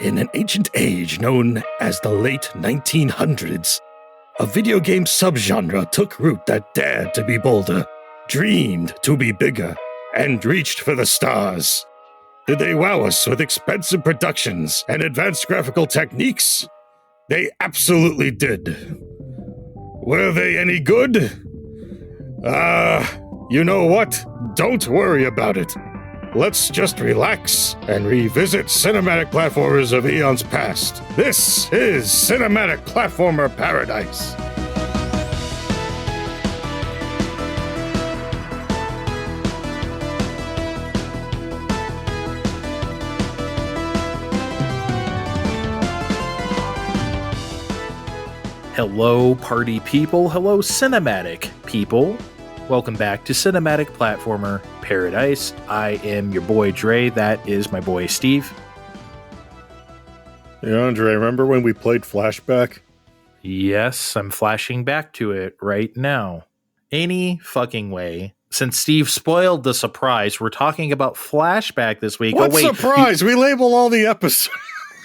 In an ancient age known as the late 1900s, a video game subgenre took root that dared to be bolder, dreamed to be bigger, and reached for the stars. Did they wow us with expensive productions and advanced graphical techniques? They absolutely did. Were they any good? You know what? Don't worry about it. Let's just relax and revisit cinematic platformers of eons past. This is Cinematic Platformer Paradise. Hello, party people. Hello, cinematic people. Welcome back to Cinematic Platformer Paradise. I am your boy Dre. That is my boy Steve. Hey, Andre, remember when we played Flashback? Yes, I'm flashing back to it right now. Any fucking way. Since Steve spoiled the surprise, we're talking about Flashback this week. What surprise? We label all the episodes.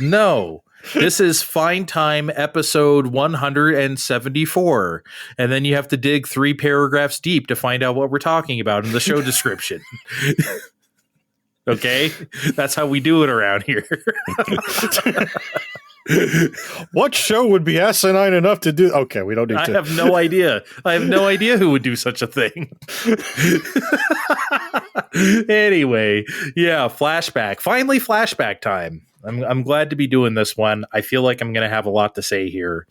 No. This is Fine Time episode 174. And then you have to dig 3 paragraphs deep to find out what we're talking about in the show description. Okay? That's how we do it around here. What show would be asinine enough to do? Okay, we don't need to. I have no idea. I have no idea who would do such a thing. Anyway, yeah, Flashback. Finally, Flashback time. I'm glad to be doing this one. I feel like I'm going to have a lot to say here.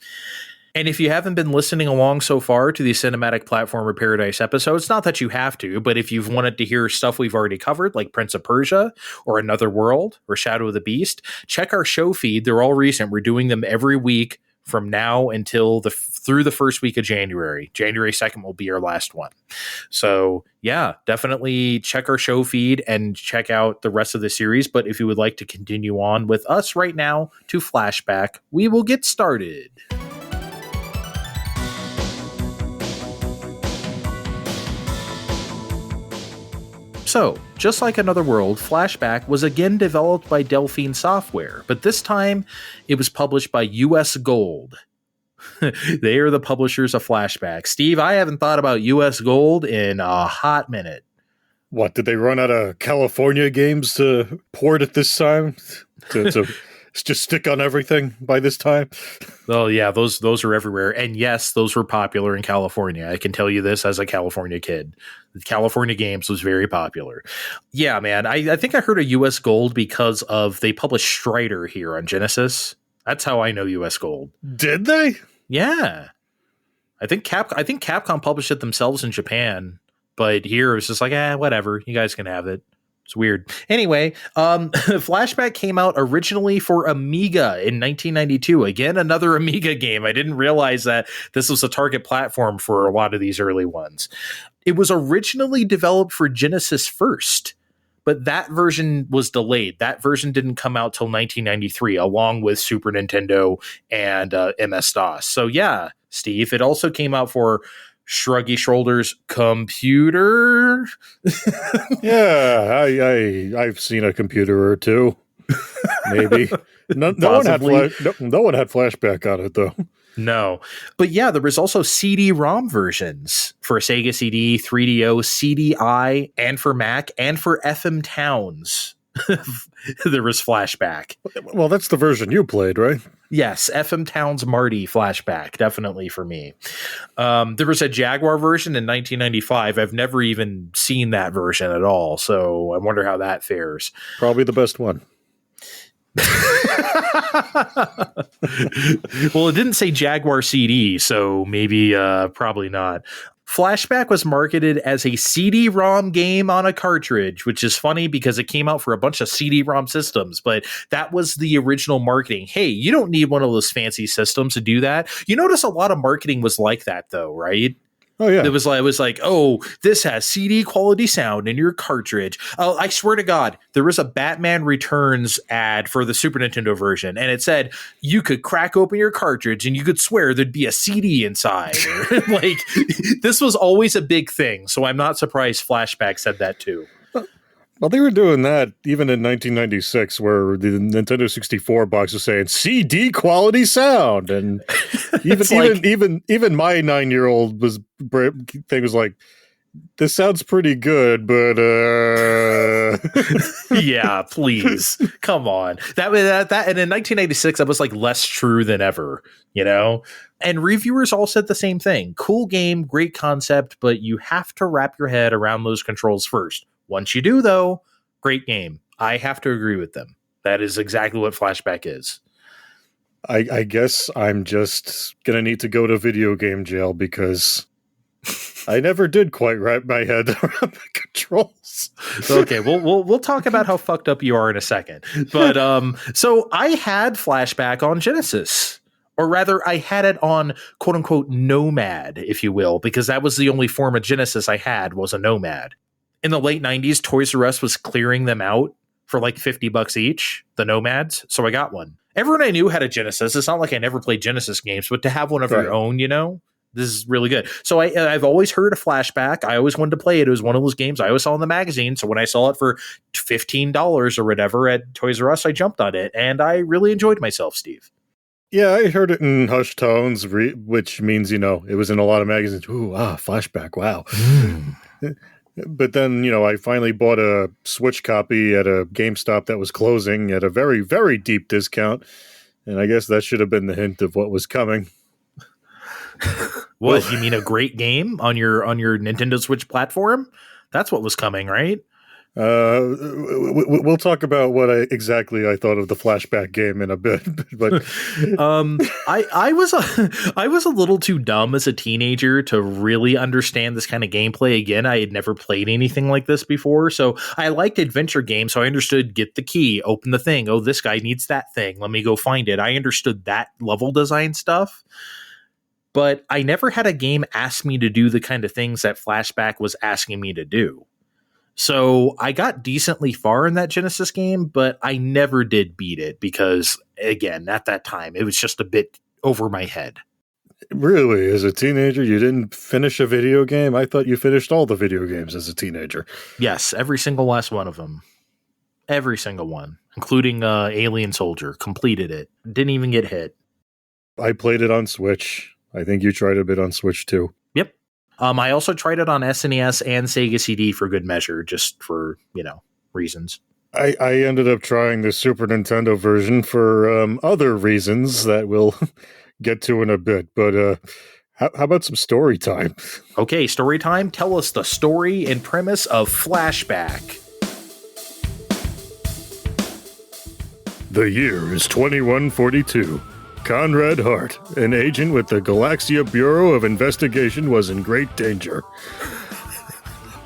And if you haven't been listening along so far to the Cinematic Platformer Paradise episodes, not that you have to, but if you've wanted to hear stuff we've already covered, like Prince of Persia, or Another World, or Shadow of the Beast, check our show feed. They're all recent. We're doing them every week from now until through the first week of January. January 2nd will be our last one. So yeah, definitely check our show feed and check out the rest of the series. But if you would like to continue on with us right now to Flashback, we will get started. So, just like Another World, Flashback was again developed by Delphine Software, but this time it was published by US Gold. They are the publishers of Flashback. Steve, I haven't thought about US Gold in a hot minute. What, did they run out of California games to port at this time? To just stick on everything by this time? Oh yeah, those are everywhere. And yes, those were popular in California. I can tell you this as a California kid. The California Games was very popular. Yeah, man. I think I heard of US Gold because of they published Strider here on Genesis. That's how I know US Gold. Did they? Yeah. I think Capcom published it themselves in Japan, but here it was just like, whatever. You guys can have it. It's weird. Anyway, Flashback came out originally for Amiga in 1992. Again, another Amiga game. I didn't realize that this was a target platform for a lot of these early ones. It was originally developed for Genesis first, but that version was delayed. That version didn't come out till 1993, along with Super Nintendo and MS-DOS. So yeah, Steve, it also came out for Shruggy Shoulders computer. Yeah, I've seen a computer or two. Maybe. No one had Flashback on it, though. No. But yeah, there was also CD-ROM versions for Sega CD, 3DO, CDI, and for Mac, and for FM Towns. There was Flashback. Well, that's the version you played, right? Yes, FM Towns Marty Flashback, definitely for me. There was a Jaguar version in 1995. I've never even seen that version at all, so I wonder how that fares. Probably the best one. Well, it didn't say Jaguar CD, so maybe probably not. Flashback was marketed as a CD-ROM game on a cartridge, which is funny because it came out for a bunch of CD-ROM systems, but that was the original marketing. Hey, you don't need one of those fancy systems to do that. You notice a lot of marketing was like that, though, right? Oh, yeah. It was like, oh, this has CD quality sound in your cartridge. Oh, I swear to God, there was a Batman Returns ad for the Super Nintendo version, and it said you could crack open your cartridge and you could swear there'd be a CD inside. Like, this was always a big thing, so I'm not surprised Flashback said that too. Well, they were doing that even in 1996, where the Nintendo 64 box was saying CD quality sound, and even my 9-year-old thing was like, this sounds pretty good, but yeah, please, come on. That and in 1996, that was like less true than ever, you know. And reviewers all said the same thing: cool game, great concept, but you have to wrap your head around those controls first. Once you do, though, great game. I have to agree with them. That is exactly what Flashback is. I guess I'm just gonna need to go to video game jail because I never did quite wrap my head around the controls. Okay, we'll talk about how fucked up you are in a second. But so I had Flashback on Genesis. Or rather, I had it on quote unquote Nomad, if you will, because that was the only form of Genesis I had was a Nomad. In the late 90s, Toys R Us was clearing them out for like $50 each, the Nomads. So I got one. Everyone I knew had a Genesis. It's not like I never played Genesis games, but to have one of your own, you know, this is really good. So I've always heard of Flashback. I always wanted to play it. It was one of those games I always saw in the magazine. So when I saw it for $15 or whatever at Toys R Us, I jumped on it. And I really enjoyed myself, Steve. Yeah, I heard it in hushed tones, which means, you know, it was in a lot of magazines. Ooh, Flashback, wow. But then, you know, I finally bought a Switch copy at a GameStop that was closing at a very, very deep discount. And I guess that should have been the hint of what was coming. What, you mean a great game on your Nintendo Switch platform? That's what was coming, right? We'll talk about what exactly I thought of the Flashback game in a bit, but I was a little too dumb as a teenager to really understand this kind of gameplay. Again, I had never played anything like this before, so I liked adventure games. So I understood: get the key, open the thing. Oh, this guy needs that thing. Let me go find it. I understood that level design stuff. But I never had a game ask me to do the kind of things that Flashback was asking me to do. So I got decently far in that Genesis game, but I never did beat it because, again, at that time, it was just a bit over my head. Really? As a teenager, you didn't finish a video game? I thought you finished all the video games as a teenager. Yes, every single last one of them. Every single one, including Alien Soldier. Completed it. Didn't even get hit. I played it on Switch. I think you tried a bit on Switch, too. Yep. I also tried it on SNES and Sega CD for good measure, just for, you know, reasons. I ended up trying the Super Nintendo version for other reasons that we'll get to in a bit. But how about some story time? Okay, story time. Tell us the story and premise of Flashback. The year is 2142. Conrad Hart, an agent with the Galaxia Bureau of Investigation, was in great danger.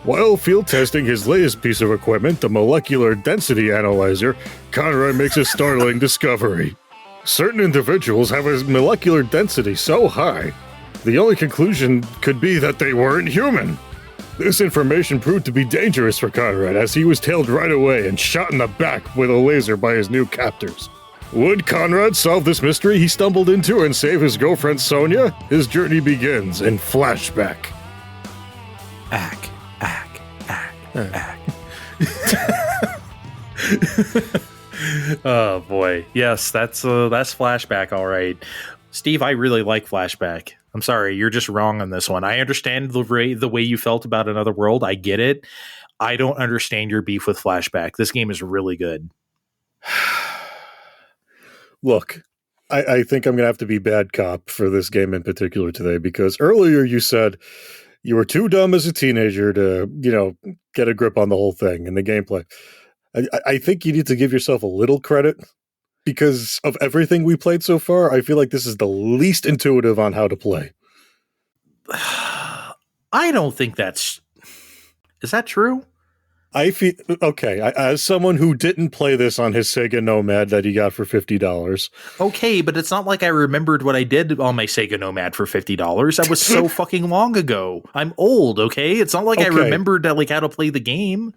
While field testing his latest piece of equipment, the molecular density analyzer, Conrad makes a startling discovery. Certain individuals have a molecular density so high, the only conclusion could be that they weren't human. This information proved to be dangerous for Conrad, as he was tailed right away and shot in the back with a laser by his new captors. Would Conrad solve this mystery he stumbled into and save his girlfriend Sonia? His journey begins in Flashback. Ack. Oh boy, yes, that's Flashback, all right. Steve, I really like Flashback. I'm sorry, you're just wrong on this one. I understand the way you felt about Another World. I get it. I don't understand your beef with Flashback. This game is really good. Look, I think I'm going to have to be bad cop for this game in particular today, because earlier you said you were too dumb as a teenager to, you know, get a grip on the whole thing and the gameplay. I think you need to give yourself a little credit, because of everything we played so far, I feel like this is the least intuitive on how to play. I don't think that's... Is that true? I feel okay. As someone who didn't play this on his Sega Nomad that he got for $50. Okay, but it's not like I remembered what I did on my Sega Nomad for $50. That was so fucking long ago. I'm old. Okay, it's not like I remembered like how to play the game.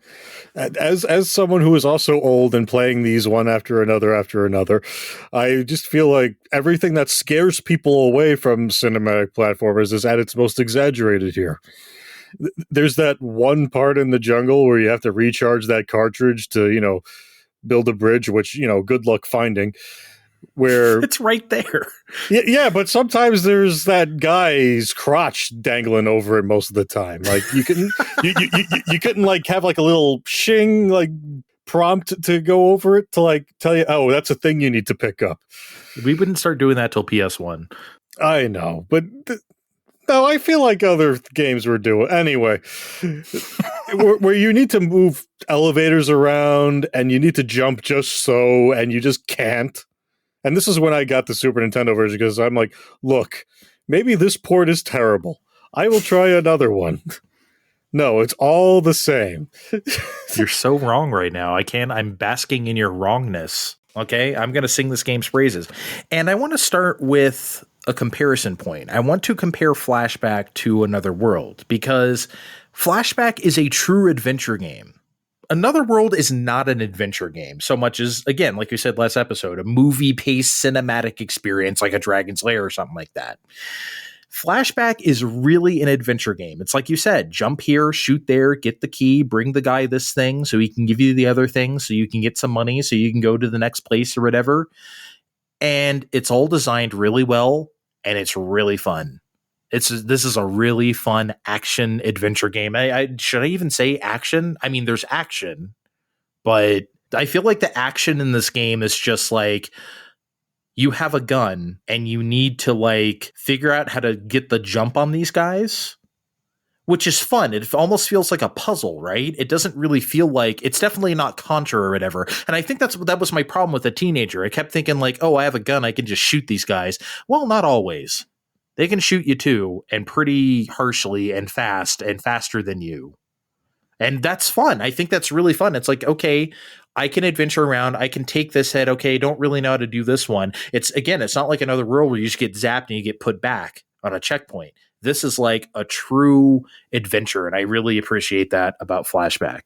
As someone who is also old and playing these one after another, I just feel like everything that scares people away from cinematic platformers is at its most exaggerated here. there's that one part in the jungle where you have to recharge that cartridge to, build a bridge, which, good luck finding. Where It's right there. yeah, but sometimes there's that guy's crotch dangling over it most of the time. Like you couldn't you couldn't like have like a little shing like prompt to go over it to like tell you, oh, that's a thing you need to pick up. We wouldn't start doing that till PS1. I know, but no, I feel like other games were doing anyway. Where you need to move elevators around and you need to jump just so, and you just can't. And this is when I got the Super Nintendo version because I'm like, look, maybe this port is terrible. I will try another one. No, it's all the same. You're so wrong right now. I'm basking in your wrongness. Okay, I'm going to sing this game's praises. And I want to start with a comparison point. I want to compare Flashback to Another World because Flashback is a true adventure game. Another World is not an adventure game so much as, again, like you said last episode, a movie-paced cinematic experience like a Dragon's Lair or something like that. Flashback is really an adventure game. It's like you said, jump here, shoot there, get the key, bring the guy this thing so he can give you the other thing so you can get some money so you can go to the next place or whatever. And it's all designed really well and it's really fun. This is a really fun action adventure game. Should I even say action? I mean, there's action, but I feel like the action in this game is just like you have a gun and you need to like figure out how to get the jump on these guys, which is fun. It almost feels like a puzzle, right? It doesn't really feel like it's definitely not Contra or whatever. And I think that was my problem with a teenager. I kept thinking like, oh, I have a gun. I can just shoot these guys. Well, not always. They can shoot you too, and pretty harshly and fast and faster than you. And that's fun. I think that's really fun. It's like, okay, I can adventure around. I can take this head. Okay, don't really know how to do this one. It's not like Another World where you just get zapped and you get put back on a checkpoint. This is like a true adventure, and I really appreciate that about Flashback.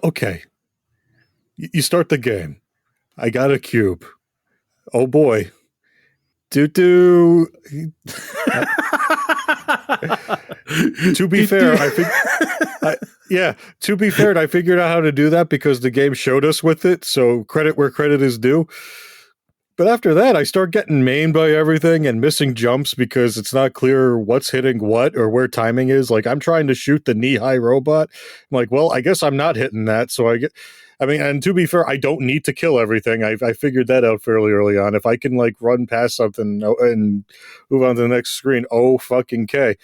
Okay. You start the game. I got a cube. Oh boy. To be fair, I figured out how to do that because the game showed us with it, so credit where credit is due. But after that, I start getting maimed by everything and missing jumps because it's not clear what's hitting what or where timing is. Like, I'm trying to shoot the knee-high robot. I'm like, well, I guess I'm not hitting that, so and to be fair, I don't need to kill everything. I figured that out fairly early on. If I can like run past something and move on to the next screen, oh fucking K.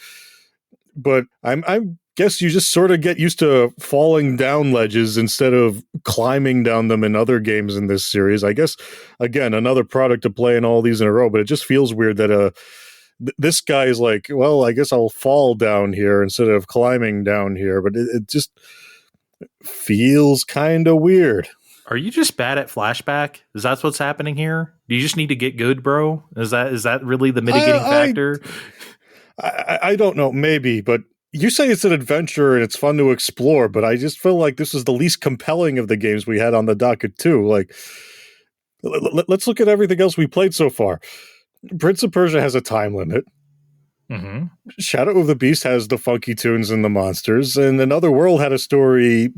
But I guess you just sort of get used to falling down ledges instead of climbing down them in other games in this series. I guess again another product to play in all these in a row, but it just feels weird that this guy is like, well, I guess I'll fall down here instead of climbing down here. But it just feels kind of weird. Are you just bad at Flashback? Is that what's happening here? Do you just need to get good, bro? Is that really the mitigating factor? I don't know, maybe, but you say it's an adventure and it's fun to explore, but I just feel like this is the least compelling of the games we had on the docket too. Like, let's look at everything else we played so far. Prince of Persia has a time limit. Mm-hmm. Shadow of the Beast has the funky tunes and the monsters, and Another World had a story,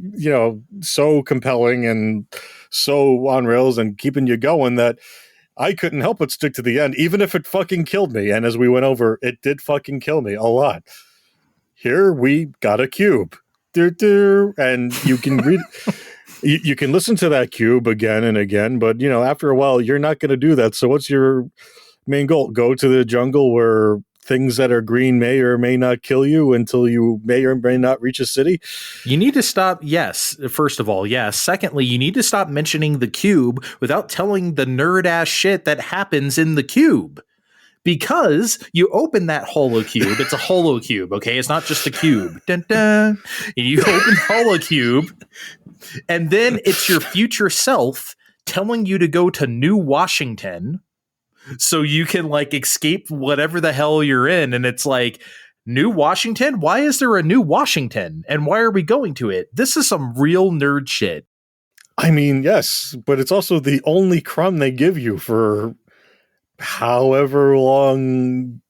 so compelling and so on rails and keeping you going that I couldn't help but stick to the end, even if it fucking killed me. And as we went over, it did fucking kill me a lot. Here we got a cube, and you can read. You can listen to that cube again and again, but after a while, you're not going to do that. So, what's your main goal? Go to the jungle where things that are green may or may not kill you until you may or may not reach a city. You need to stop. Yes. First of all, yes. Secondly, you need to stop mentioning the cube without telling the nerd ass shit that happens in the cube. Because you open that holo cube. It's a holo cube. Okay. It's not just a cube. Dun, dun. And you open the holo cube and then it's your future self telling you to go to New Washington so you can like escape whatever the hell you're in. And it's like, New Washington? Why is there a New Washington? And why are we going to it? This is some real nerd shit. I mean, yes, but it's also the only crumb they give you for however long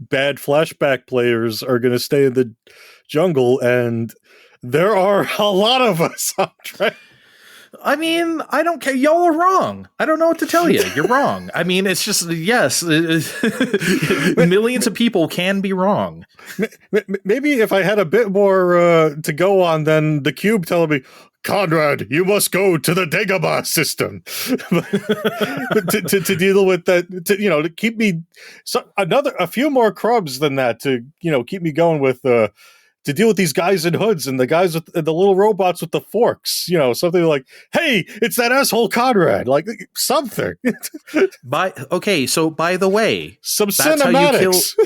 bad Flashback players are going to stay in the jungle, and there are a lot of us, Andre. I mean, I don't care. Y'all are wrong. I don't know what to tell you. You're wrong. I mean, it's just, yes, millions of people can be wrong. Maybe if I had a bit more to go on than the cube telling me, Conrad, you must go to the Dagobah system to deal with that, to keep me a few more crubs than that to, keep me going with, to deal with these guys in hoods and the guys with the little robots with the forks, something like, hey, it's that asshole Conrad, like something. So by the way, some cinematics.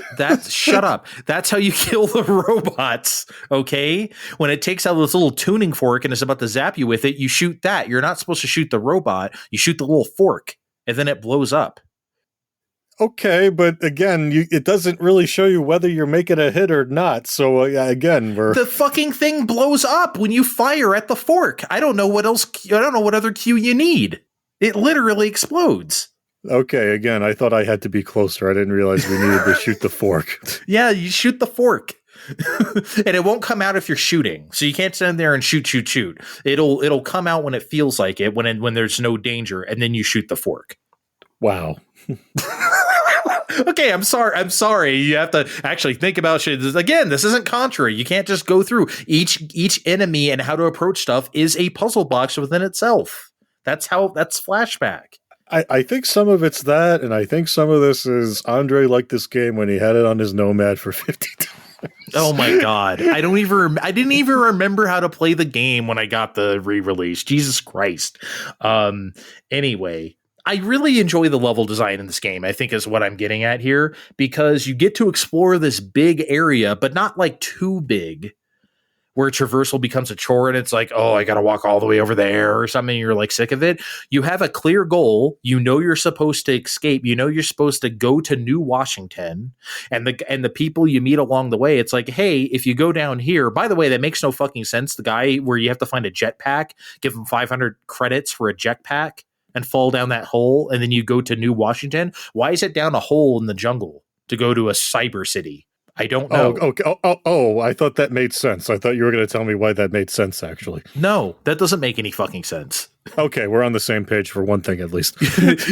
Shut up. That's how you kill the robots. Okay. When it takes out this little tuning fork and is about to zap you with it, you shoot that. You're not supposed to shoot the robot. You shoot the little fork and then it blows up. Okay, but again, it doesn't really show you whether you're making a hit or not. So again, the fucking thing blows up when you fire at the fork. I don't know what else. I don't know what other cue you need. It literally explodes. Okay, again, I thought I had to be closer. I didn't realize we needed to shoot the fork. Yeah, you shoot the fork. And it won't come out if you're shooting. So you can't stand there and shoot. It'll come out when it feels like it, when there's no danger, and then you shoot the fork. Wow. Okay, I'm sorry. You have to actually think about shit. Again, this isn't Contra. You can't just go through each enemy, and how to approach stuff is a puzzle box within itself. That's Flashback. I think some of it's that, and I think some of this is Andre liked this game when he had it on his Nomad for $50. Oh my God. I didn't even remember how to play the game when I got the re-release. Jesus Christ. Anyway, I really enjoy the level design in this game, I think is what I'm getting at here, because you get to explore this big area, but not like too big, where traversal becomes a chore and it's like, oh, I got to walk all the way over there or something. You're like sick of it. You have a clear goal. You're supposed to escape. You're supposed to go to New Washington, and the people you meet along the way, it's like, hey, if you go down here, by the way, that makes no fucking sense. The guy where you have to find a jetpack, give him 500 credits for a jetpack, and fall down that hole, and then you go to New Washington. Why is it down a hole in the jungle to go to a cyber city? I don't know. Oh, okay. I thought that made sense. I thought you were going to tell me why that made sense, actually. No, that doesn't make any fucking sense. Okay, we're on the same page for one thing, at least.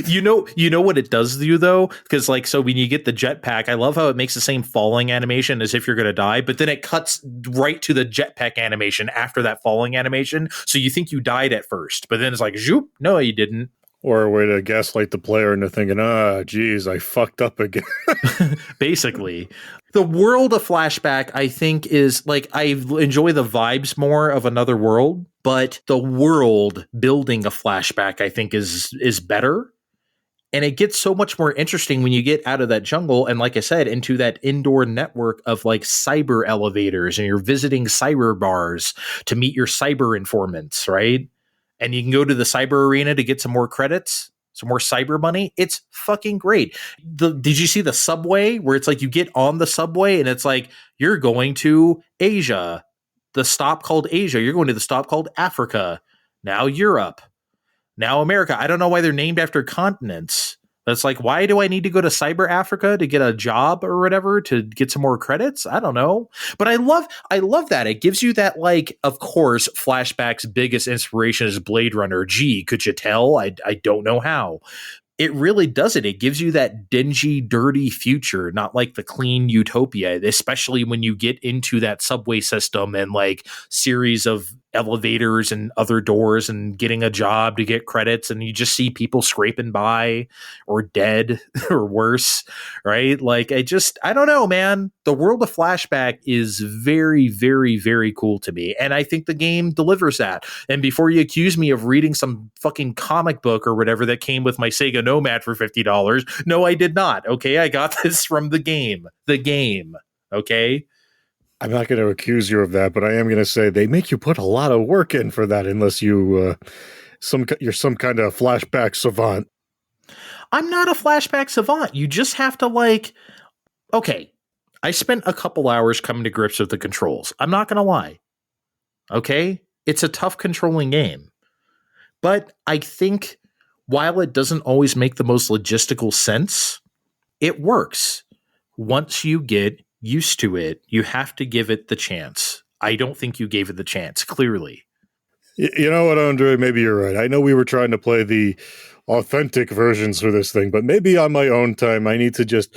You know what it does to you, though? Because, so when you get the jetpack, I love how it makes the same falling animation as if you're going to die, but then it cuts right to the jetpack animation after that falling animation, so you think you died at first, but then it's like, zoop, no, you didn't. Or a way to gaslight the player into thinking, geez, I fucked up again. Basically. The world of Flashback, I think, is I enjoy the vibes more of Another World, but the world building a Flashback, I think, is better. And it gets so much more interesting when you get out of that jungle and, like I said, into that indoor network of cyber elevators, and you're visiting cyber bars to meet your cyber informants, right? And you can go to the cyber arena to get some more credits, some more cyber money. It's fucking great. Did you see the subway where it's you get on the subway and it's you're going to Asia, the stop called Asia. You're going to the stop called Africa. Now Europe. Now America. I don't know why they're named after continents. That's why do I need to go to Cyber Africa to get a job or whatever to get some more credits? I don't know. But I love that. It gives you that, of course, Flashback's biggest inspiration is Blade Runner. Gee, could you tell? I don't know how. It really does it. It gives you that dingy, dirty future, not the clean utopia, especially when you get into that subway system and series of elevators and other doors and getting a job to get credits, and you just see people scraping by or dead or worse, right? I don't know, man. The world of Flashback is very, very, very cool to me, and I think the game delivers that. And before you accuse me of reading some fucking comic book or whatever that came with my Sega Nomad for $50, no, I did not. Okay, I got this from the game. Okay. I'm not going to accuse you of that, but I am going to say they make you put a lot of work in for that, unless you're some kind of flashback savant. I'm not a flashback savant. You just have to okay, I spent a couple hours coming to grips with the controls. I'm not going to lie. Okay? It's a tough controlling game. But I think while it doesn't always make the most logistical sense, it works. once you get used to it, you have to give it the chance. I don't think you gave it the chance, clearly. You know what, Andre? Maybe you're right. I know we were trying to play the authentic versions for this thing, but maybe on my own time, I need to just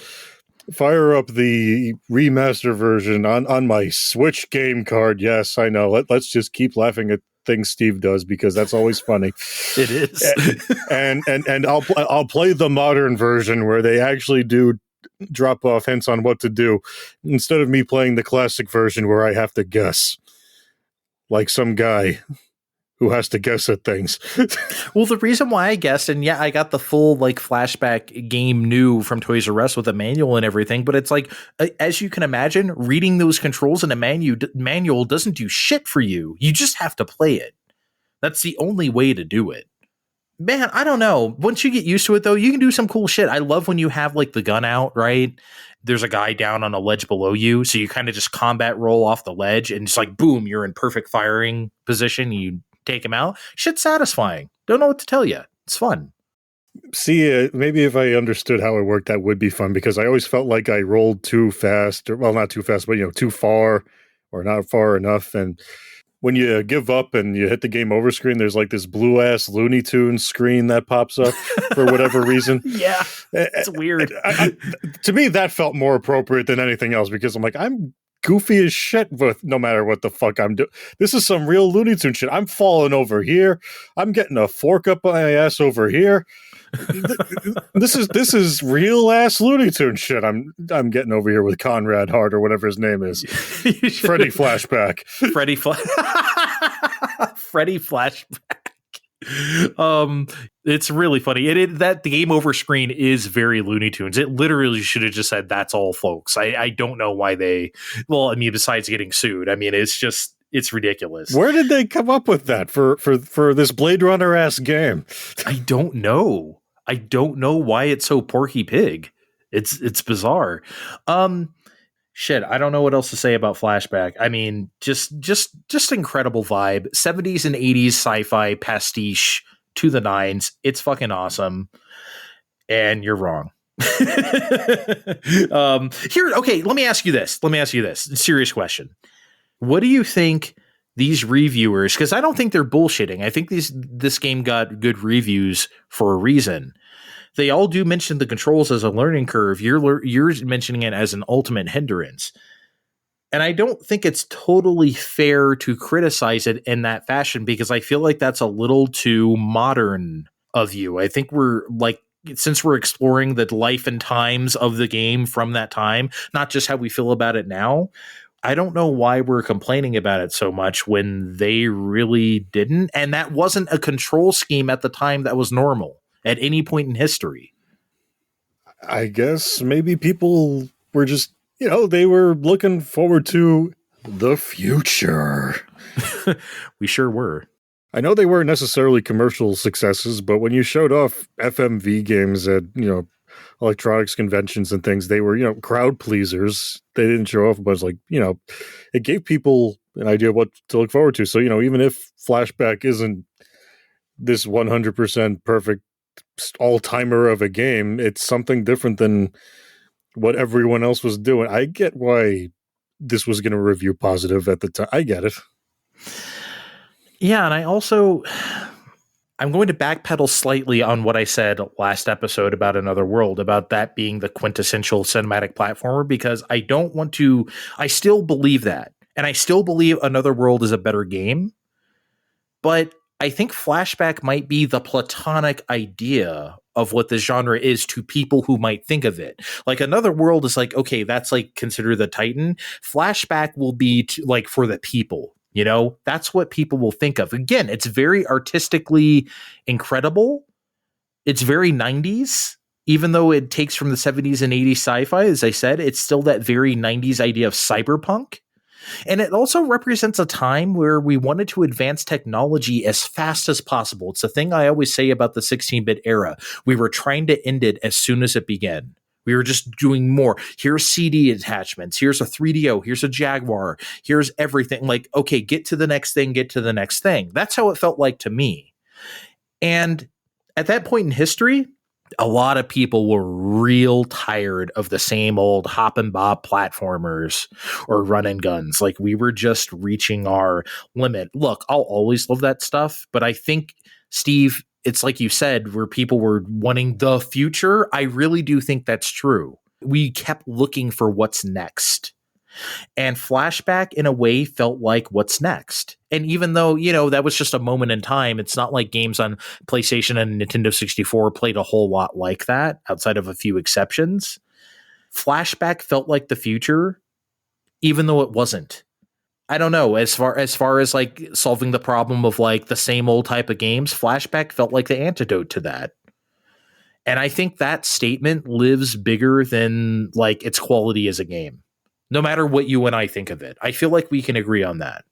fire up the remaster version on my Switch game card. Yes, I know. Let's just keep laughing at things Steve does because that's always funny. It is. and I'll play the modern version where they actually do drop off hints on what to do instead of me playing the classic version where I have to guess like some guy who has to guess at things. Well, the reason why I guessed, and yeah, I got the full like Flashback game new from Toys R Us with a manual and everything, but it's like, as you can imagine, reading those controls in a manual doesn't do shit for you. You just have to play it. That's the only way to do it. Man, I don't know. Once you get used to it, though, you can do some cool shit. I love when you have like the gun out, right? There's a guy down on a ledge below you, so you kind of just combat roll off the ledge, and it's like, boom, you're in perfect firing position. You take him out. Shit's satisfying. Don't know what to tell you. It's fun. See, maybe if I understood how it worked, that would be fun, because I always felt like I rolled too fast, or well, not too fast, but too far or not far enough. And when you give up and you hit the game over screen, there's like this blue ass Looney Tunes screen that pops up for whatever reason. Yeah, it's weird. To me, that felt more appropriate than anything else, because I'm like, I'm goofy as shit with no matter what the fuck I'm doing. This is some real Looney Tune shit. I'm falling over here. I'm getting a fork up my ass over here. This is real ass Looney Tune shit. I'm getting over here with Conrad Hart or whatever his name is. Freddy Flashback. Freddy Flashback. It's really funny. That the game over screen is very Looney Tunes. It literally should have just said, "That's all, folks." I don't know why they. Well, I mean, besides getting sued, I mean, it's ridiculous. Where did they come up with that for this Blade Runner ass game? I don't know. I don't know why it's so Porky Pig. It's bizarre. Shit, I don't know what else to say about Flashback. I mean, just incredible vibe. 70s and 80s sci-fi pastiche to the nines. It's fucking awesome. And you're wrong. Okay, let me ask you this. Serious question. What do you think these reviewers, because I don't think they're bullshitting. I think this game got good reviews for a reason. They all do mention the controls as a learning curve. You're mentioning it as an ultimate hindrance. And I don't think it's totally fair to criticize it in that fashion, because I feel like that's a little too modern of you. I think since we're exploring the life and times of the game from that time, not just how we feel about it now, I don't know why we're complaining about it so much when they really didn't. And that wasn't a control scheme at the time that was normal at any point in history. I guess maybe people were just, they were looking forward to the future. We sure were. I know they weren't necessarily commercial successes, but when you showed off FMV games at, electronics conventions and things, they were, crowd pleasers. They didn't show off, but it's like, it gave people an idea of what to look forward to. So, even if Flashback isn't this 100% perfect all-timer of a game, it's something different than what everyone else was doing. I get why this was going to review positive at the time. I get it. Yeah, and I'm going to backpedal slightly on what I said last episode about Another World, about that being the quintessential cinematic platformer, because I still believe that. And I still believe Another World is a better game. But I think Flashback might be the platonic idea of what the genre is to people who might think of it. Like Another World is like, okay, that's like consider the Titan. Flashback will be like for the people. That's what people will think of. Again, it's very artistically incredible. It's very 90s, even though it takes from the 70s and 80s sci-fi. As I said, it's still that very 90s idea of cyberpunk. And it also represents a time where we wanted to advance technology as fast as possible. It's the thing I always say about the 16-bit era. We were trying to end it as soon as it began. We were just doing more. Here's CD attachments. Here's a 3DO. Here's a Jaguar. Here's everything. Like, okay, get to the next thing. That's how it felt like to me. And at that point in history, a lot of people were real tired of the same old hop and bob platformers or run and guns. Like, we were just reaching our limit. Look, I'll always love that stuff, but I think, Steve, it's like you said, where people were wanting the future. I really do think that's true. We kept looking for what's next. And Flashback, in a way, felt like what's next. And even though, that was just a moment in time, it's not like games on PlayStation and Nintendo 64 played a whole lot like that, outside of a few exceptions. Flashback felt like the future, even though it wasn't. I don't know. As far as like solving the problem of like the same old type of games, Flashback felt like the antidote to that. And I think that statement lives bigger than like its quality as a game. No matter what you and I think of it. I feel like we can agree on that.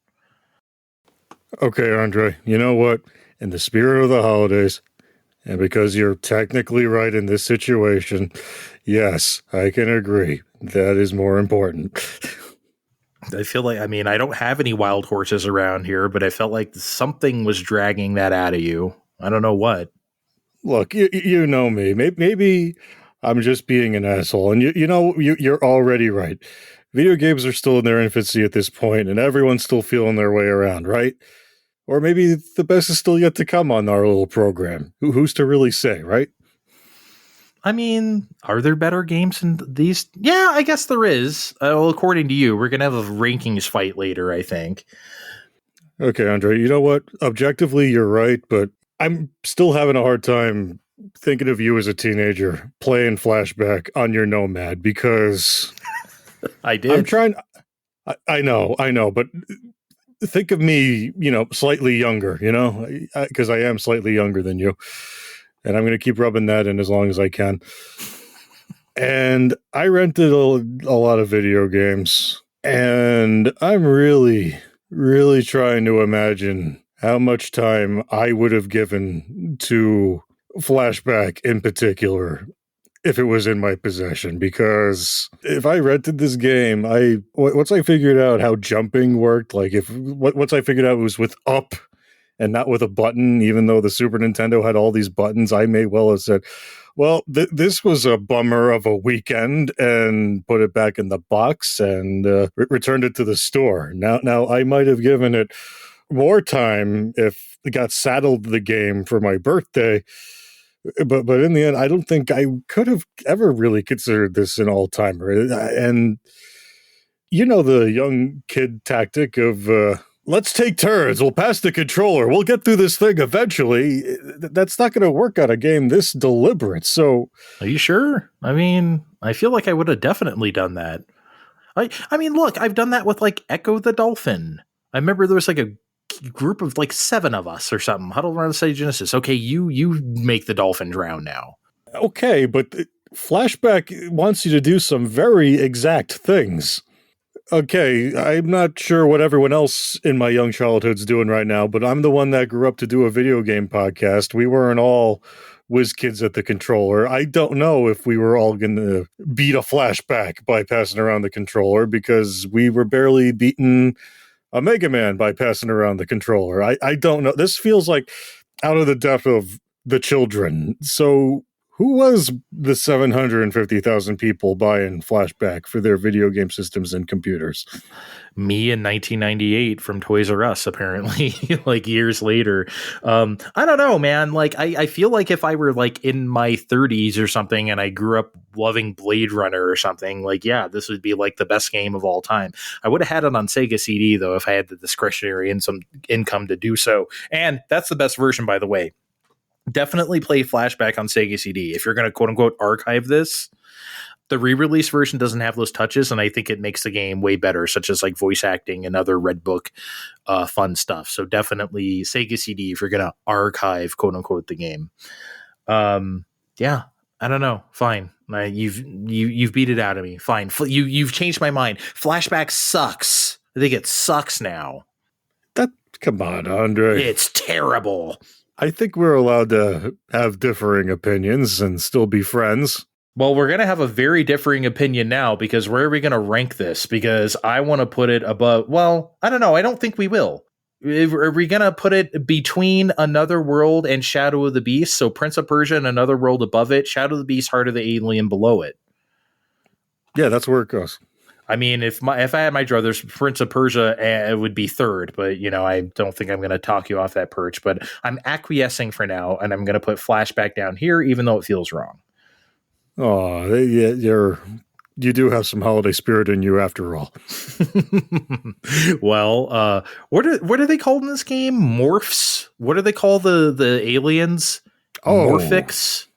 Okay, Andre, you know what? In the spirit of the holidays, and because you're technically right in this situation, yes, I can agree. That is more important. I feel like, I don't have any wild horses around here, but I felt like something was dragging that out of you. I don't know what. Look, you know me. Maybe I'm just being an asshole, and you're already right. Video games are still in their infancy at this point, and everyone's still feeling their way around, right? Or maybe the best is still yet to come on our little program. Who's to really say, right? Are there better games than these? Yeah, I guess there is. Well, according to you, we're going to have a rankings fight later, I think. Okay, Andre, you know what? Objectively, you're right, but I'm still having a hard time thinking of you as a teenager playing Flashback on your Nomad because... I did. I'm trying... I know, but think of me, slightly younger, because I am slightly younger than you. And I'm going to keep rubbing that in as long as I can. And I rented a lot of video games, and I'm really, really trying to imagine how much time I would have given to Flashback in particular if it was in my possession, because if I rented this game, once I figured out how jumping worked, like once I figured out it was with up and not with a button, even though the Super Nintendo had all these buttons, I may well have said, well, this was a bummer of a weekend, and put it back in the box and returned it to the store. Now I might have given it more time if it got saddled the game for my birthday. But in the end, I don't think I could have ever really considered this an all-timer. And the young kid tactic of, let's take turns, we'll pass the controller, we'll get through this thing eventually. That's not going to work on a game this deliberate, so... Are you sure? I feel like I would have definitely done that. Look, I've done that with, like, Echo the Dolphin. I remember there was, like, a group of like 7 of us or something huddled around the Sega Genesis. Okay, you make the dolphin drown now. Okay, but Flashback wants you to do some very exact things. Okay, I'm not sure what everyone else in my young childhood's doing right now, but I'm the one that grew up to do a video game podcast. We weren't all whiz kids at the controller. I don't know if we were all going to beat a Flashback by passing around the controller, because we were barely beating a Mega Man by passing around the controller. I don't know. This feels like out of the depth of the children. So who was the 750,000 people buying Flashback for their video game systems and computers? Me in 1998 from Toys R Us, apparently, like years later. I don't know, man. Like, I feel like if I were like in my 30s or something and I grew up loving Blade Runner or something, like, yeah, this would be like the best game of all time. I would have had it on Sega CD, though, if I had the discretionary and some income to do so. And that's the best version, by the way. Definitely play Flashback on Sega CD. If you're going to quote unquote archive this, the re-release version doesn't have those touches, and I think it makes the game way better, such as like voice acting and other Red Book fun stuff. So definitely Sega CD if you're going to archive quote unquote the game. Yeah, I don't know. Fine. You've beat it out of me. Fine. You've changed my mind. Flashback sucks. I think it sucks now. Come on, Andre. It's terrible. I think we're allowed to have differing opinions and still be friends. Well, we're going to have a very differing opinion now, because where are we going to rank this? Because I want to put it above. Well, I don't know. I don't think we will. Are we going to put it between Another World and Shadow of the Beast? So Prince of Persia and Another World above it, Shadow of the Beast, Heart of the Alien below it. Yeah, that's where it goes. I mean, if I had my druthers, Prince of Persia, it would be third. But, I don't think I'm going to talk you off that perch. But I'm acquiescing for now, and I'm going to put Flashback down here, even though it feels wrong. Oh, you do have some holiday spirit in you after all. Well, what are they called in this game? Morphs? What do they call the aliens? Morphics?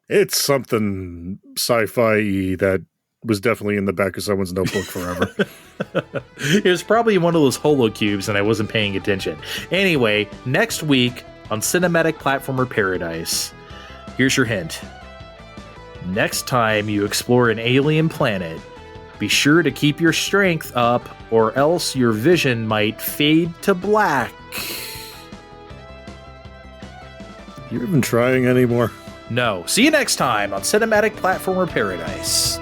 It's something sci-fi that was definitely in the back of someone's notebook forever. It was probably one of those holocubes and I wasn't paying attention. Anyway, next week on Cinematic Platformer Paradise, here's your hint. Next time you explore an alien planet, be sure to keep your strength up or else your vision might fade to black. You even trying anymore? No. See you next time on Cinematic Platformer Paradise.